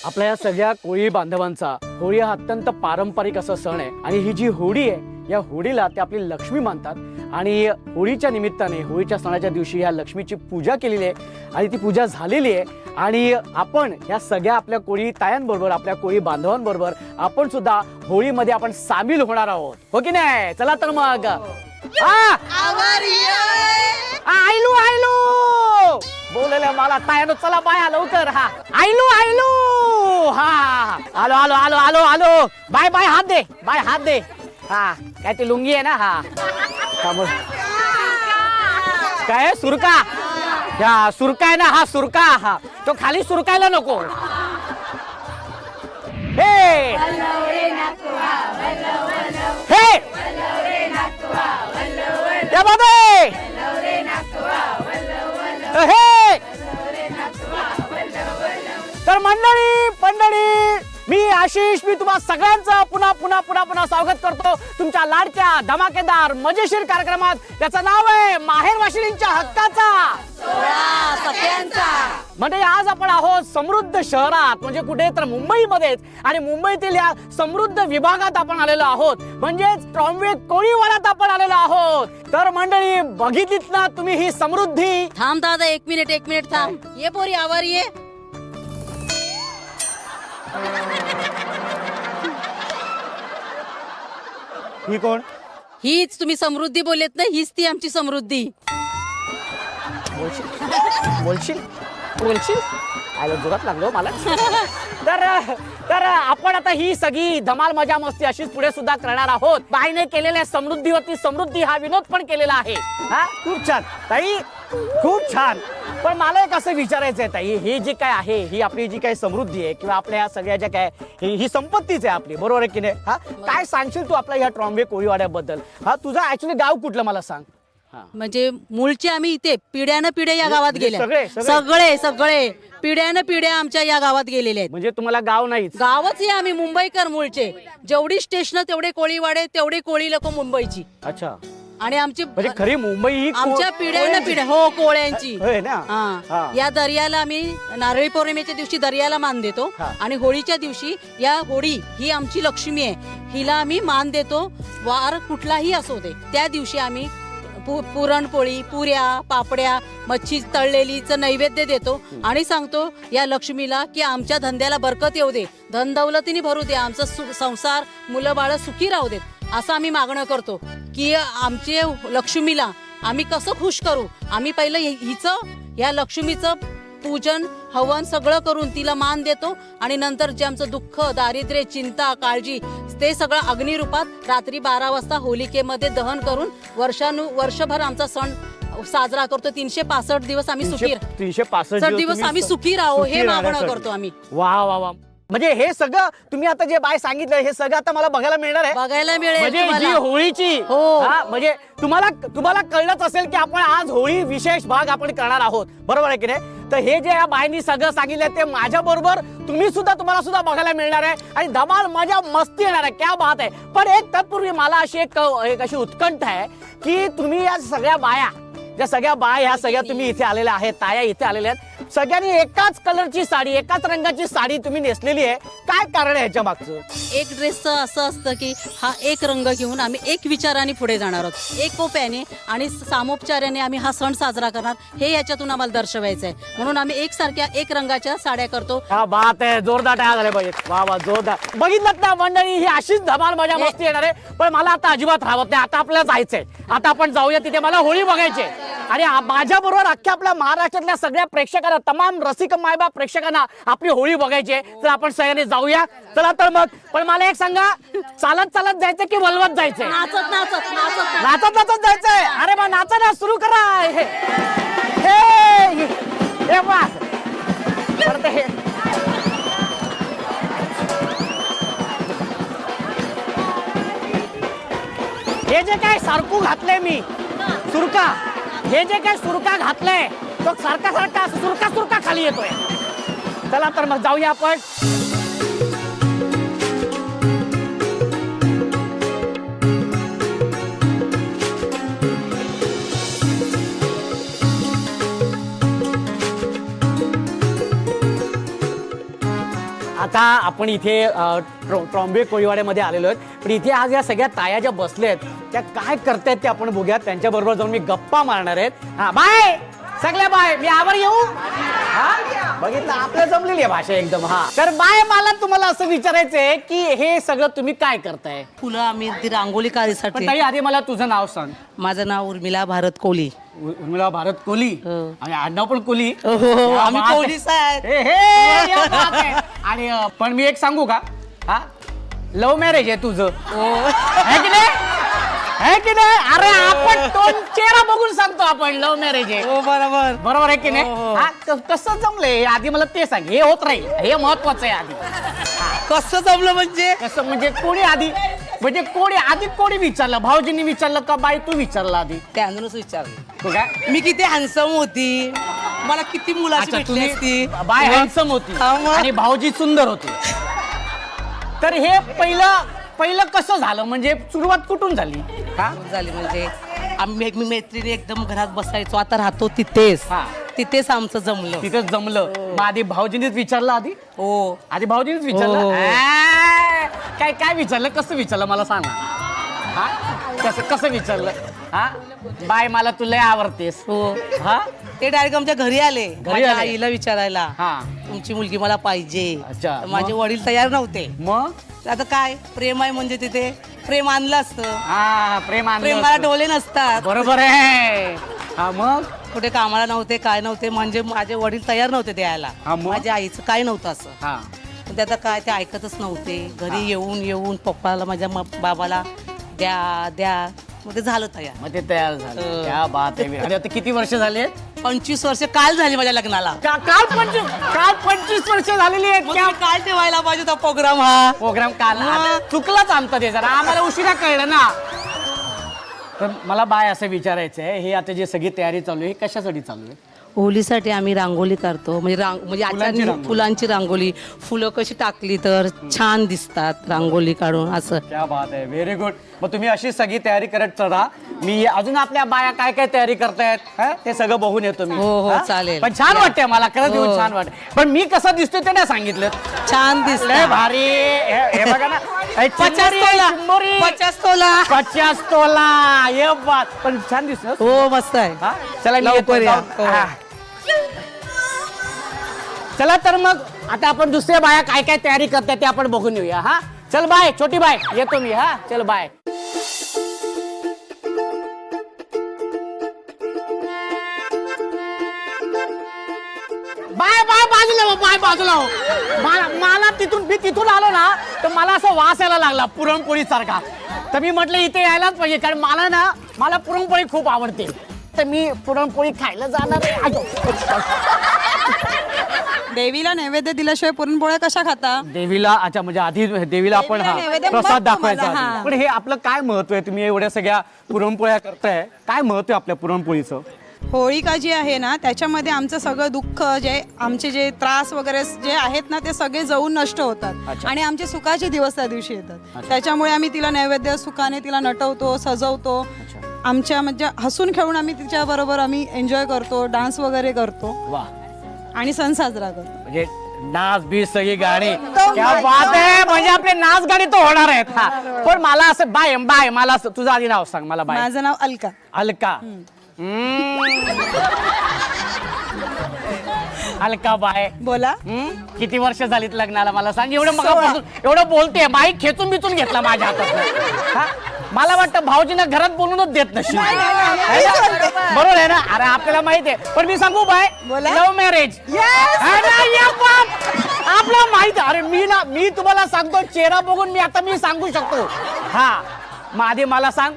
आपल्या या सगळ्या कोळी बांधवांचा होळी हा अत्यंत पारंपरिक असा सण आहे आणि ही जी होळी आहे या होळीला ते आपली लक्ष्मी मानतात आणि होळीच्या निमित्ताने होळीच्या सणाच्या दिवशी या लक्ष्मीची पूजा केलेली आहे आणि ती पूजा झालेली आहे आणि आपण या सगळ्या आपल्या कोळी तायांबरोबर आपल्या कोळी बांधवांबरोबर आपण सुद्धा होळीमध्ये आपण सामील होणार आहोत हो की नाही चला तर मग आयलू आयलू बोलले मला तायानो चला बाया लवकर हा आयलू आयलू हा आलो आलो आलो आलो आलो बाय बाय हात दे हा काय ते लुंगी आहे ना हा काय सुरका या सुरका आहे ना हा सुरका हा तो खाली सुरकायला नको हे हे या बाबे हे तर मंडळी मी आशिष मी तुम्हा सगळ्यांचं पुन्हा पुन्हा पुन्हा पुन्हा स्वागत करतो तुमच्या लाडक्या धमाकेदार मजेशीर कार्यक्रमात त्याचं नाव आहे माहेर वाशिणींच्या हक्काचा म्हणजे आज आपण आहोत समृद्ध शहरात म्हणजे कुठे तर मुंबईमध्येच आणि मुंबईतील या समृद्ध विभागात आपण आलेलो आहोत म्हणजेच ट्रॉम्बे कोळीवाड्यात आपण आलेलो आहोत तर मंडळी बघितलीत ना तुम्ही ही समृद्धी थांब दादा एक मिनिट थांब ये पोरी आवर ये ही कोण हीच तुम्ही समृद्धी बोललेत ना हीच ती आमची समृद्धी बोलशील आयला जोरात लागलो मला तर आपण आता ही सगळी धमाल मजा मस्ती अशीच पुढे सुद्धा करणार आहोत बाईने केलेल्या समृद्धीवरती समृद्धी हा विनोद पण केलेला आहे हा खूप छान ताई खूप छान पण मला एक असं विचारायचं आहे ताई ही जी काय आहे ही आपली जी काही समृद्धी आहे किंवा आपल्या या सगळ्या ज्या काय ही संपत्तीच आहे आपली बरोबर आहे की नाही हा काय सांगशील तू आपल्या ह्या ट्रॉम्बे कोळीवाड्याबद्दल हा तुझं ऍक्च्युली गाव कुठलं मला सांग म्हणजे मूळचे आम्ही इथे पिढ्यानं पिढ्या या गावात गेल्या सगळे पिढ्यानं पिढ्या आमच्या या गावात गेलेल्या आहेत म्हणजे तुम्हाला गाव नाही गावच आहे आम्ही मुंबईकर मूळचे जेवढी स्टेशन तेवढे कोळीवाडे तेवढे कोळी लोक मुंबईची अच्छा आणि आमची म्हणजे खरी मुंबई ही आमच्या पिढ्यानं पिढ्या हो कोळ्यांची होय ना हा या दर्याला आम्ही नारळी पौर्णिमेच्या दिवशी दर्याला मान देतो आणि होळीच्या दिवशी या होळी ही आमची लक्ष्मी आहे हिला आम्ही मान देतो वार कुठलाही असू दे त्या दिवशी आम्ही पुरणपोळी पुऱ्या पापड्या मच्छी तळलेलीचं नैवेद्य देतो आणि सांगतो या लक्ष्मीला की आमच्या धंद्याला बरकत येऊ दे धन दौलतीने भरू दे आमचं संसार मुलं बाळ सुखी राहू देत असं आम्ही मागणं करतो की आमचे लक्ष्मीला आम्ही कसं खुश करू आम्ही पहिलं हिचं या लक्ष्मीचं पूजन हवन सगळं करून तिला मान देतो आणि नंतर जे आमचं दुःख दारिद्र्य चिंता काळजी ते सगळं अग्निरूपात रात्री 12 वाजता होलिकेमध्ये दहन करून वर्षभर आमचा सण साजरा करतो 365 दिवस आम्ही सुखी 365 दिवस आम्ही सुखी राहो हे मागणं करतो आम्ही वा वा वा म्हणजे हे सगळं तुम्ही आता जे बाय सांगितलं हे सगळं आता मला बघायला मिळणार आहे बघायला मिळेल म्हणजे जी होळीची म्हणजे तुम्हाला कळलंच असेल की आपण आज होळी विशेष भाग आपण करणार आहोत बरोबर आहे की नाही तर हे जे या बाईंनी सगळं सांगितलं ते माझ्या बरोबर तुम्हाला सुद्धा बघायला मिळणार आहे आणि धमाल मजा मस्ती येणार आहे क्या बात आहे पण एक तत्पूर्वी मला अशी एक अशी उत्कंठ आहे की तुम्ही या सगळ्या बाया ज्या सगळ्या बाया ह्या सगळ्या तुम्ही इथे आलेल्या आहेत ताया इथे आलेल्या आहेत सगळ्यांनी एकाच कलरची साडी एकाच रंगाची साडी तुम्ही नेसलेली आहे काय कारण आहे ह्याच्या मागचं एक ड्रेसचं असं असतं की हा एक रंग घेऊन आम्ही एक विचाराने पुढे जाणार आहोत एक कोप्याने आणि सामोपचाराने आम्ही हा सण साजरा करणार हे याच्यातून आम्हाला दर्शवायचं आहे म्हणून आम्ही एकसारख्या एक रंगाच्या साड्या करतो हा बात आहे जोरदार टाळ्या झाल्या पाहिजेत वा वा जोरदार बघितलं ना मंडळी ही अशीच धमाल मजा मस्ती येणार आहे पण मला आता अजिबात राहत नाही आता आपल्याला जायचंय आता आपण जाऊया तिथे मला होळी बघायची आणि माझ्या बरोबर अख्ख्या आपल्या महाराष्ट्रातल्या सगळ्या प्रेक्षकांना तमाम रसिक मायबा प्रेक्षकांना आपली होळी बघायची तर आपण सगळ्यांनी जाऊया चला तर मग पण मला एक सांगा चालत जायचं की वलवत जायचंय नाचत जायचंय अरे मग नाचा सुरू करा हे जे काय सारखू घातलंय मी सुरका हे जे काय सुरका घातलंय तो सारखा सुरका खाली येतोय चला तर मग जाऊया आपण आता आपण इथे ट्रॉम्बे कोळीवाड्यामध्ये आलेलो आहेत, पण इथे आज या सगळ्या ताया ज्या बसल्यात त्या काय करतायत ते आपण बघूयात. त्यांच्या बरोबर जाऊन मी गप्पा मारणार आहेत. हा बाय सगळ्या बाय, मी आवर येऊ. हा बघितलं, आपल्या जमलेली आहे भाषा एकदम. हा तर बाय, मला तुम्हाला असं विचारायचंय की हे सगळं तुम्ही काय करताय? फुलं आम्ही ती रांगोळी पण काढीसाठी. ताई आधी मला तुझं नाव सांग. माझं नाव उर्मिला भारत कोली. उर्मिला भारत कोली. हो. आणि आडनाव पण कोली. हो, आम्ही बात आहे. कोलीच आहेत. हे, या बात आहे. आणि पण मी एक सांगू का, हा लव्ह मॅरेज आहे तुझं, है की नाही? है की नाही? अरे आपण तोंड चेहरा बघून सांगतो आपण लव्ह मॅरेज आहे. हो बरोबर. बरोबर आहे की नाही? हा, कसं जमलंय आधी मला ते सांग. हे होत राहील, हे महत्वाचं आहे. आधी कसं जमलं म्हणजे? कसं म्हणजे कोणी आधी, म्हणजे कोणी विचारलं? भाऊजींनी विचारलं का बाई तू विचारला आधी? त्यानंच विचारलं. तो काय मी किती हॅन्सम होती, मला किती मुलाची अच्छा, भेटली असती. तुम्ही बाय हँडसम होती हा, मग. आणि भाऊजी सुंदर होते. तर हे पहिलं कसं झालं, म्हणजे सुरुवात कुठून झाली? हा झाली म्हणजे आम्ही मैत्रिणी एकदम घरात बसायचो, आता राहतो तिथेच. हा. तिथेच आमचं जमलं. तिथेच जमलं. मग आधी भाऊजींनीच विचारलं? हो. आधी भाऊजींनीच विचारलं. हो. काय विचारलं, कसं विचारलं मला सांग. हा कसं विचारलं? हा बाय मला तू लय आवडतेस. हो. हा ते डायरेक्ट आमच्या घरी आले, माझ्या आले. आईला विचारायला. हा. तुमची मुलगी मला पाहिजे. अच्छा, तर माझे मग? वडील तयार नव्हते. मग आता काय, प्रेम आहे म्हणजे तिथे प्रेम आणलं असतं. हा प्रेमाला प्रेमाला डोले नसतात. बरोबर आहे. हा मग कुठे कामाला नव्हते, काय नव्हते, म्हणजे माझे वडील तयार नव्हते द्यायला. हा, मग? माझ्या आईचं काय नव्हतं असं. हा पण ते आता काय, ते ऐकतच नव्हते. घरी येऊन पप्पाला, माझ्या बाबाला द्या मग ते झालं तयार. मग ते तयार झालं. हो. क्या बात आहे. आणि आता किती वर्ष झाले? 25 वर्ष काल झाली माझ्या लग्नाला. काल 25 वर्ष झालेली आहेत. मग क्या मी काल ठेवायला पाहिजे होता प्रोग्राम हा. प्रोग्राम काल हा. चुकलाच आमचं ते, जरा आम्हाला उशिरा कळलं ना. तर मला बाय असं विचारायचं आहे, हे आता जे सगळी तयारी चालू आहे हे कशासाठी चालू आहे? होलीसाठी आम्ही रांगोळी काढतो, म्हणजे फुलांची आचारी रांगोळी. फुलांची रांगोळी. फुलं कशी टाकली तर छान दिसतात रांगोळी काढून असं. क्या बात आहे, व्हेरी गुड. मग तुम्ही अशी सगळी तयारी करत चला. मी अजून आपल्या बाया काय काय तयारी करतायत ते सगळं बघून येतो मी. हो, हा? चालेल. पण छान वाटतंय मला, खरंच येऊन हो. छान वाटत. पण मी कसं दिसतोय ते नाही सांगितलं. छान लय दिसत. भारी. हे बघा ना, हे 50 तोला. 50 तोला. 50 तोला. ये बात. पण छान दिसत. हो मस्त आहे. हा चला मी लवकर येतो, या. जाऊन. हा. चला तर मग आता आपण दुसऱ्या बाया काय काय तयारी करतात ते आपण बघून येऊया. हा चल बाय, छोटी बाय येतो मी. हा चल बाय. बाय बाय बाजूला हो, बाय बाजूला हो. मला मी तिथून आलो ना तर मला असं वास यायला लागला पुरणपोळी सारखा. तर मी म्हटलं इथे यायलाच पाहिजे, कारण मला पुरणपोळी खूप आवडते. तर मी पुरणपोळी खायला जाणार आहे. देवीला नैवेद्य दिल्याशिवाय पुरणपोळ्या कशा खाता? देवीला, अच्छा, म्हणजे आधी देवीला आपण देवीला नैवेद्य प्रसाद मग दाखवायचा तुम्हाला, आधी. हा. पण हे आपलं काय महत्व आहे? तुम्ही एवढ्या सगळ्या पुरणपोळ्या करताय, काय महत्व आहे आपल्या पुरणपोळीचं? होळिका जी आहे ना, त्याच्यामध्ये आमचं सगळं दुःख, जे आमचे जे त्रास वगैरे जे आहेत ना, ते सगळे जळून नष्ट होतात. अच्छा. आणि आमचे सुखाचे दिवस त्या दिवशी येतात. त्याच्यामुळे आम्ही तिला नैवेद्य सुखाने तिला नटवतो, सजवतो. आमच्या म्हणजे हसून खेळून आम्ही तिच्या बरोबर आम्ही एन्जॉय करतो, डान्स वगैरे करतो वा, आणि सण साजरा करतो. म्हणजे नाच बीच सगळी गाणी. एकदम क्या बात आहे, म्हणजे आपले नाच गाणी तर होणार आहेत. हा पण मला असं बाय मला असं, तुझं आधी नाव सांग मला. बाय. माझं नाव अलका. अलका. अलका बाय. बोला. किती वर्ष झालीत लग्नाला मला सांग. एवढं बोलते, माईक खेचून बिचून घेतला माझ्या हातात. मला वाटतं भाऊजींना घरात बोलूनच देत नशी. बरोबर आहे ना? अरे आपल्याला माहिती आहे. पण मी सांगू बाय, बोला. लव्ह मॅरेज आपलं माहिती. अरे मी तुम्हाला सांगतो, चेहरा बघून मी सांगू शकतो. हा मग आधी मला सांग,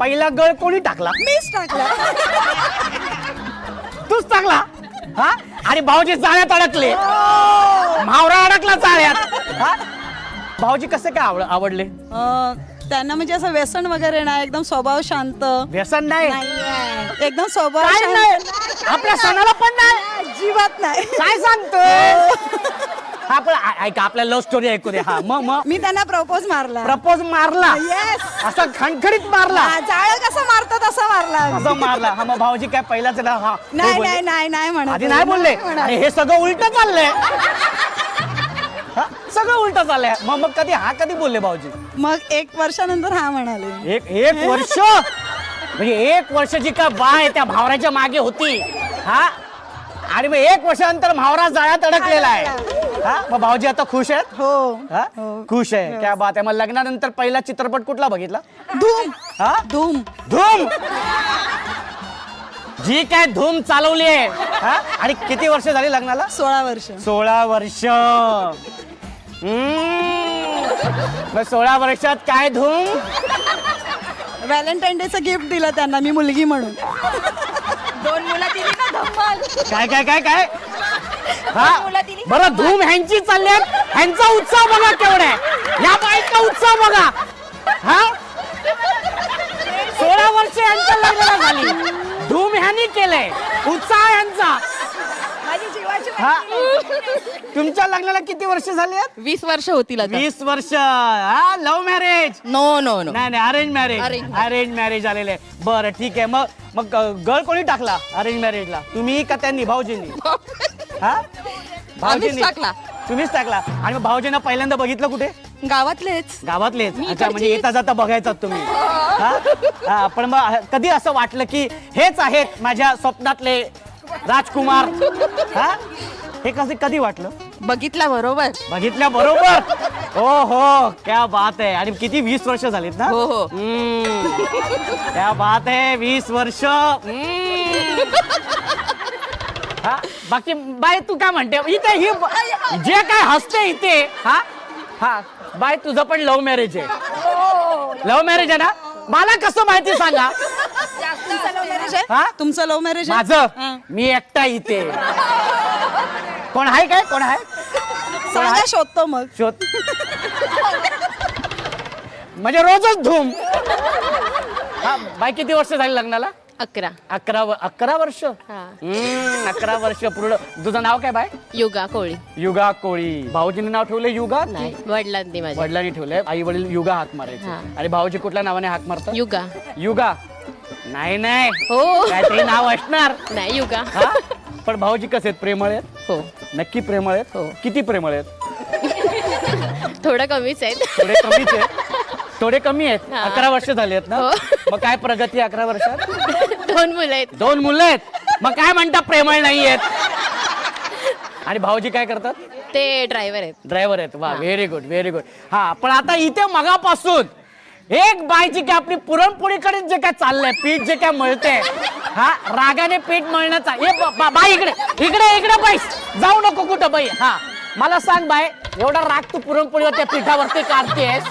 पहिला गळ कोणी टाकला? मीच टाकला. तूच टाकला? हा आणि भाऊजी जाळ्यात अडकले. मावरा अडकला जाळ्यात. हा भाऊजी कसे काय आवडले? त्यांना म्हणजे असं व्यसन वगैरे नाही, एकदम स्वभाव शांत. व्यसन नाही, नाहीये. एकदम स्वभाव काय शांत. नाही? आपल्या सणाला पण नाही? अजिबात नाही. काय सांगतो? हा पण ऐका, आपल्या लव्ह स्टोरी ऐकू दे. हा मग मी त्यांना प्रपोज मारला. प्रपोज मारला? येस. असा खणखणीत मारला? जाळ कसं मारतात असं मारला. असं मारला? हा मग भाऊजी काय पहिलाच ना? हा नाही बोलले? नाही नाही नाही म्हणत. आधी नाही बोलले. म्हणत. अरे हे सगळं उलट चाललंय. सगळं उलट चाललंय. मग कधी बोलले भाऊजी? मग 1 वर्षानंतर हा म्हणाले. एक वर्ष म्हणजे 1 वर्षाची का बाय त्या भावराच्या मागे होती हा, आणि मग 1 वर्षानंतर भावरा जाळ्यात अडकलेला आहे हा. मग भाऊजी आता खुश आहेत? हो हा? खुश आहे. क्या बात आहे. मग लग्नानंतर पहिला चित्रपट कुठला बघितला? धूम. हा धूम. धूम. जी काय धूम चालवली आहे हा? आणि किती वर्ष झाली लग्नाला? 16 वर्ष. 16 वर्ष. मग 16 वर्षात काय धूम? व्हॅलेंटाईन डेचं गिफ्ट दिलं त्यांना मी मुलगी म्हणून. 2 मुलं दिली ना धम्माल. काय हा बरं, धूम ह्यांची चालली आहे. ह्यांचा उत्साह बघा केवढा आहे. या बाईचा उत्साह बघा हा. 16 वर्ष यांच्या लग्नाला झाली. धूम ह्यांनी केलंय, उत्साह ह्यांचा. माझी जीवाची हा. तुमच्या लग्नाला किती वर्ष झाली आहेत? 20 वर्ष होतील आता. 20 वर्ष. हा, love marriage? No no no. नाही अरेंज मॅरेज. अरेंज मॅरेज आलेले. बरं ठीक आहे. मग गळ कोणी टाकला अरेंज मॅरेजला? तुम्ही का त्यांनी? भाऊजींनी? हा, भाऊजींनी टाकला. तुम्हीच टाकला. आणि मग भाऊजींना पहिल्यांदा बघितलं कुठे? गावातलेच. गावातलेच? अच्छा, म्हणजे येता जाता बघायचा तुम्ही हा. पण मग कधी असं वाटलं की हेच आहेत माझ्या स्वप्नातले राजकुमार हा? हे कधी वाटलं? बघितला बरोबर. बघितल्या बरोबर. हो हो, क्या बात आहे. आणि किती 20 वर्ष झालीत ना? हो हो. क्या बात आहे. 20 वर्ष. हा, बाकी बाय तू काय म्हणते इथे? ही जे काय हसते इथे हा बाय, तुझं पण लव्ह मॅरेज आहे? लव्ह मॅरेज आहे ना? मला कसं माहिती सांगा? हा, तुमचं लव्ह मॅरेज? माझं? मी एकटा इथे. कोण आहे काय? कोण आहे? सांगा, शोधतो मग. शोध. म्हणजे रोजच धूम. हा, बाय किती वर्ष झाली लग्नाला? 11. 11 वर्ष. 11 वर्ष पूर्ण. तुझं नाव काय बाय? युगा कोळी. युगा कोळी. भाऊजीने नाव ठेवलंय युगा? नाही, वडिलांनी माझ्या. वडिलांनी ठेवलंय. आई वडील युगा हाक मारायचे. हा. आणि भाऊजी कुठल्या नावाने हाक मारतात? युगा. युगा? नाही हो. काहीतरी नाव असणार. नाही युगा. हा? पण भाऊजी कसे आहेत? प्रेमळ आहेत? हो. नक्की प्रेमळ आहेत? हो. किती प्रेमळ आहेत? थोडं कमीच आहेत. थोडे कमीच आहेत. थोडे कमी आहेत. हा. 11 वर्ष झाली आहेत ना? हो. मग काय प्रगती 11 वर्षात? 2 मुलं आहेत. 2 मुलं आहेत. मग काय म्हणता प्रेमळ नाही आहेत? आणि भाऊजी काय करतात? ते ड्रायव्हर आहेत. ड्रायव्हर आहेत. वा, व्हेरी गुड व्हेरी गुड. हा, पण आता इथे मगापासून एक बायची काय आपली पुरणपोळीकडे जे काय चाललंय, पीठ जे काय मळते हा, रागाने पीठ मळण्याचा. बाई इकडे इकडे इकडे बैस, जाऊ नको कुठं बाई. हा, मला सांग बाय, एवढा राग तू पुरणपोळीवर त्या पिठावरती काढतेस?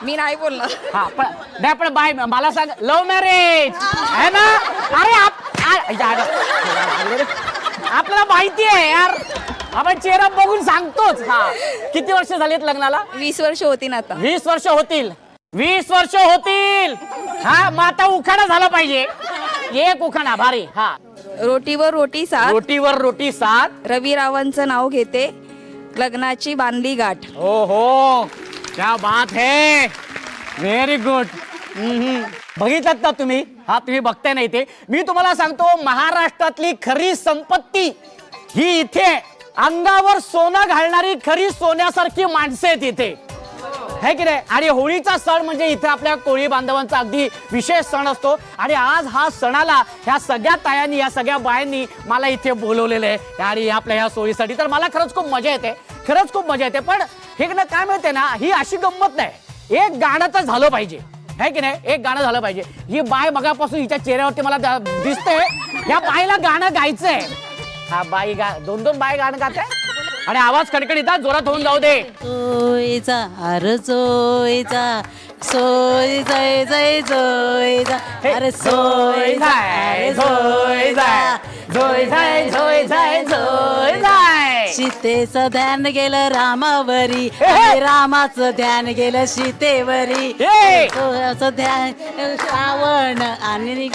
मी नाही बोलणार. हा, पण बाय मला सांग, लव्ह मॅरेज आहे ना? अरे आपल्याला माहिती आहे यार, आपण चेहरा बघून सांगतोच. हा, किती वर्ष झालीत लग्नाला? 20 वर्ष होती ना आता. 20 वर्ष होतील. 20 वर्ष होतील. हा, मग आता उखाणा झाला पाहिजे. एक उखाणा भारी. हा, रोटीवर रोटी साथ. रोटीवर रोटी साथ. रवी रावांचं नाव घेते, लग्नाची बांधली गाठ. हो हो, क्या बात है. Very good. बघितलात ना तुम्ही? हा, तुम्ही बघताय नाही ते. मी तुम्हाला सांगतो, महाराष्ट्रातली खरी संपत्ती ही इथे अंगावर सोनं घालणारी खरी सोन्यासारखी माणसं आहेत इथे, है की नाही? आणि होळीचा सण म्हणजे इथे आपल्या कोळी बांधवांचा अगदी विशेष सण असतो. आणि आज हा सणाला ह्या सगळ्या तायांनी, या सगळ्या बायांनी मला इथे बोलवलेलं आहे आणि आपल्या ह्या सोयीसाठी. तर मला खरंच खूप मजा येते, खरंच खूप मजा येते. पण हे काय माहितीये ना, ही अशी गंमत नाही. एक गाणं तर झालं पाहिजे, है की नाही? एक गाणं झालं पाहिजे. ही बाय मगापासून हिच्या चेहऱ्यावरती मला दिसते, या बाईला गाणं गायचंय. हा, बाई 2-2 बाय गाणं गात आहे आणि आवाज कडकडीत जोरात होऊन जाऊ दे. सोयीचा अरे सोयीचा, सोय जय जय जोयचा, अरे सोय जाय झोय जाय, झोय जाय, झोय जाय, झोय जाय. सीतेचं ध्यान गेलं रामावरी, हे. आणि रामाचं ध्यान गेलं सीतेवरी. हे. असं ध्यान श्रावण आणि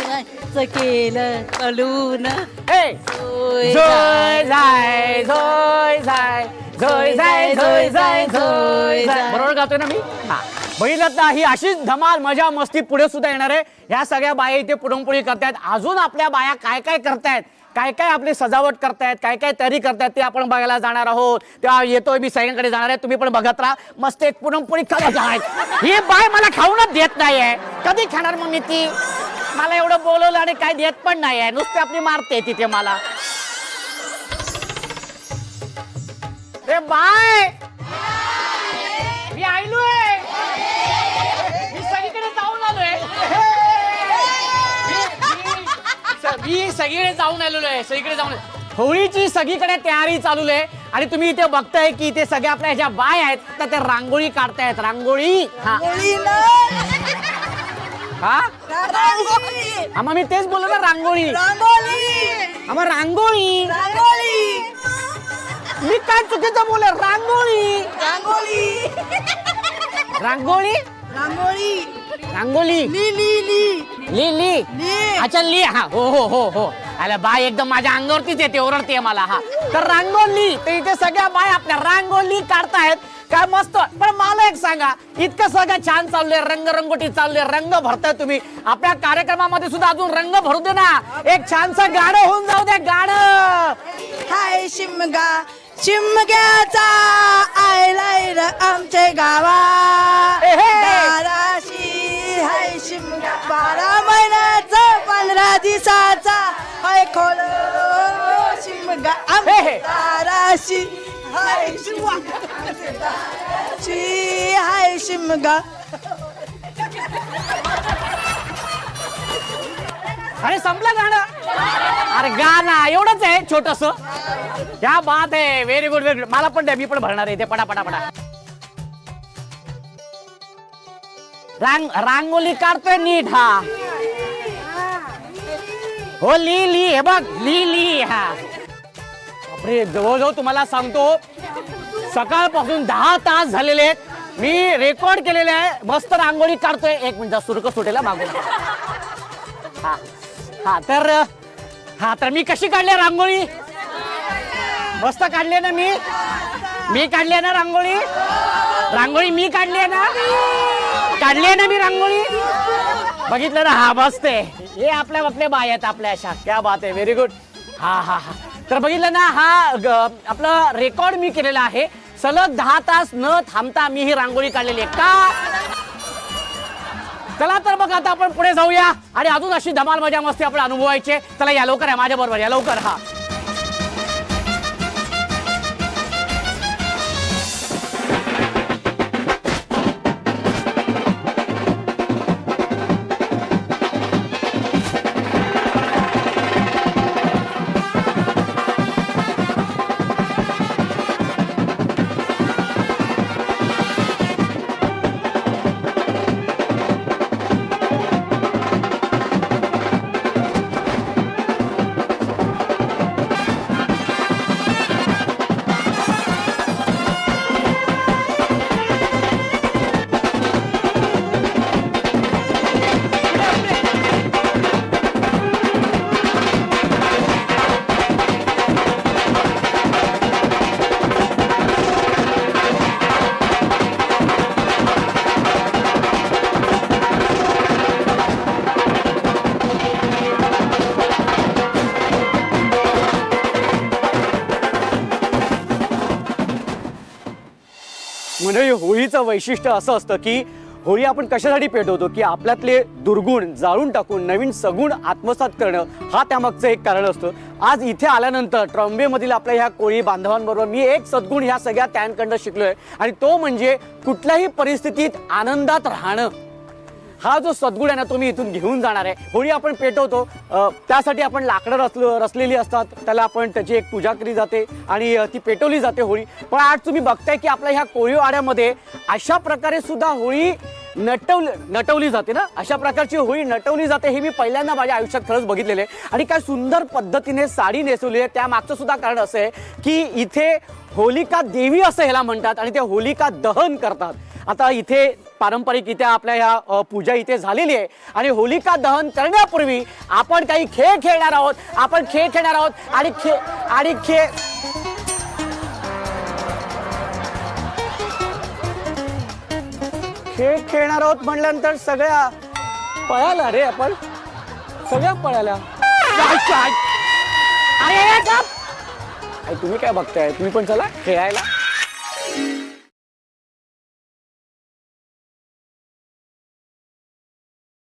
केलं कलून. हे. सोय झोय जाय, झोय जाय, झोय जाय, झोय जाय, झोय जाय. बरोबर गातोय ना मी? हा. बघितलं ना, ही अशीच धमाल मजा मस्ती पुढे सुद्धा येणार आहे. ह्या सगळ्या बाया इथे पुरणपोळी करतायत. अजून आपल्या बाया काय काय करतायत, काय काय आपली सजावट करतायत, काय काय तयारी करतायत ते आपण बघायला जाणार आहोत. तेव्हा येतोय मी सगळ्यांकडे जाणार आहे, तुम्ही पण बघत राहा. मस्त एक पुरणपोळी खायला जाणार. ही बाय मला खाऊनच देत नाहीये. कधी खाणार मग मी ती? मला एवढं बोलवलं आणि काय देत पण नाहीये, नुसते आपली मारते तिथे मला. रे बाय, मी आलोय, मी सगळीकडे जाऊन आलोय. मी सगळीकडे जाऊन आलेलो आहे, सगळीकडे जाऊन. होळीची सगळीकडे तयारी चालू आहे आणि तुम्ही इथे बघताय की इथे सगळ्या आपल्या ह्या बाय आहेत तर ते रांगोळी काढतायत. रांगोळी. हा मग मी तेच बोललो ना, रांगोळी. मग रांगोळी. मी काय चुकीचं बोल? रांगोळी. रांगोळी. रांगोळी. ली. अच्छा ली. हा हो हो हो हो. अरे बाय एकदम माझ्या अंगावरतीच येते, ओरडते मला. हा तर रांगोळी. तर इथे सगळ्या बाय आपल्या रांगोळी काढतायत. काय मस्त. पण मला एक सांगा, इतकं सगळं छान चाललंय, रंगरंगोटी चाललंय, रंग भरताय तुम्ही. आपल्या कार्यक्रमामध्ये सुद्धा अजून रंग भरू दे ना. एक छानसं गाणं होऊन जाऊ द्या. गाणं. हाय शिमगा शिमग्याचा आयलाय र आमच्या गावा दाराशी. हाय शिमगा 12 महिन्याचा 15 दिवसाचा. हाय खोल शिमगा आमच्या दाराशी. हाय शिमगा. हाय शिमगा. अरे संपलं गाणं. अरे गाणं एवढंच आहे छोटस. क्या बात आहे. Very good very good. मला पण द्या, मी पण भरणार आहे ते. पडा पडा पडा. रांगोळी काढतोय नीट. हा हो ली. हे बघ ली. हा बापरे, जवळजवळ तुम्हाला सांगतो सकाळपासून 10 तास झालेले आहेत. मी रेकॉर्ड केलेले आहे. मस्त रांगोळी काढतोय. एक मिनिट सुरक सुटेला मागून. हा तर मी कशी काढली रांगोळी? मस्त काढली ना मी काढली ना रांगोळी. मी काढली ना मी रांगोळी. बघितलं ना. हा मस्त आहे. हे आपल्या बाय आहेत आपल्या अशा. क्या बात आहे. Very good. हा तर बघितलं ना, हा आपला रेकॉर्ड मी केलेला आहे. सलग 10 तास न थांबता मी ही रांगोळी काढलेली आहे. का? चला तर मग आता आपण पुढे जाऊया आणि अजून अशी धमाल मजा मस्ती आपण अनुभवायचे. चला या लवकर, आहे माझ्या बरोबर या लवकर. हा म्हणजे होळीचं वैशिष्ट्य असं असतं की होळी आपण कशासाठी पेटवतो की आपल्यातले दुर्गुण जाळून टाकून नवीन सगुण आत्मसात करणं हा त्यामागचं एक कारण असतं. आज इथे आल्यानंतर ट्रॉम्बेमधील आपल्या ह्या कोळी बांधवांबरोबर मी एक सद्गुण ह्या सगळ्या त्यांकडनं शिकलोय आणि तो म्हणजे कुठल्याही परिस्थितीत आनंदात राहणं. हा जो सद्गुण आहे ना तो मी इथून घेऊन जाणार आहे. होळी आपण पेटवतो त्यासाठी आपण लाकडं रचलेली असतात, त्याला आपण त्याची एक पूजा केली जाते आणि ती पेटवली जाते होळी. पण आज तुम्ही बघताय की आपल्या ह्या कोळीवाड्यामध्ये अशा प्रकारे सुद्धा होळी नटवली जाते ना. अशा प्रकारची होळी नटवली जाते हे मी पहिल्यांदा माझ्या आयुष्यात खरंच बघितलेले आहे. आणि काय सुंदर पद्धतीने साडी नेसवली आहे. त्यामागचं सुद्धा कारण असं आहे की इथे होलिका देवी असं ह्याला म्हणतात आणि ते होलिका दहन करतात. आता इथे पारंपरिक इथे आपल्या ह्या पूजा इथे झालेली आहे आणि होलिका दहन करण्यापूर्वी आपण काही खेळ खेळणार आहोत. आणि खेळ खेळ खेळणार आहोत म्हटल्यानंतर सगळ्या पळाला रे आपण, सगळ्या पळाल्या. अरे गप! तुम्ही काय बघताय, तुम्ही पण चला खेळायला.